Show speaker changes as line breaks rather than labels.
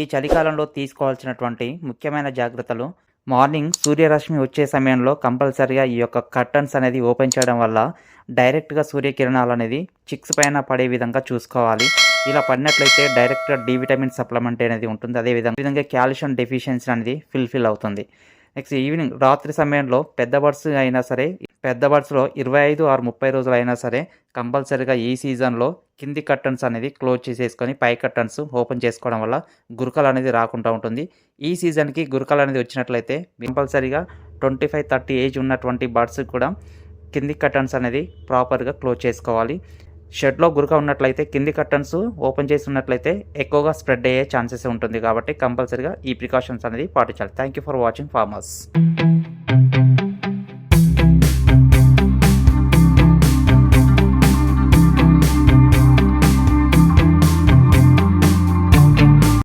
ఈ చలికాలంలో తీసుకోవాల్సినటువంటి ముఖ్యమైన జాగ్రత్తలు. మార్నింగ్ సూర్యరశ్మి వచ్చే సమయంలో కంపల్సరీగా ఈ యొక్క కర్టన్స్ అనేది ఓపెన్ చేయడం వల్ల డైరెక్ట్గా సూర్యకిరణాలు అనేది చిక్స్ పైన పడే విధంగా చూసుకోవాలి. ఇలా పడినట్లయితే డైరెక్ట్గా డి విటమిన్ సప్లిమెంట్ అనేది ఉంటుంది. అదేవిధంగా కాల్షియం డెఫిషియన్సీ అనేది ఫిల్ అవుతుంది. నెక్స్ట్ ఈవినింగ్ రాత్రి సమయంలో పెద్ద బర్డ్స్ అయినా సరే, పెద్ద బర్డ్స్లో 25 ఆర్ 30 రోజులు అయినా సరే కంపల్సరీగా ఈ సీజన్లో కింది కర్టన్స్ అనేది క్లోజ్ చేసేసుకొని పై కర్టన్స్ ఓపెన్ చేసుకోవడం వల్ల గురకలు అనేది రాకుండా ఉంటుంది. ఈ సీజన్కి గురకలు అనేది వచ్చినట్లయితే కంపల్సరీగా 25-30 ఏజ్ ఉన్నటువంటి బర్డ్స్ కూడా కింది కర్టన్స్ అనేది ప్రాపర్గా క్లోజ్ చేసుకోవాలి. షెడ్లో గురక ఉన్నట్లయితే కింది కర్టన్స్ ఓపెన్ చేసి ఉన్నట్లయితే ఎక్కువగా స్ప్రెడ్ అయ్యే ఛాన్సెస్ ఉంటుంది. కాబట్టి కంపల్సరీగా ఈ ప్రికాషన్స్ అనేది పాటించాలి. Thank you for watching farmers.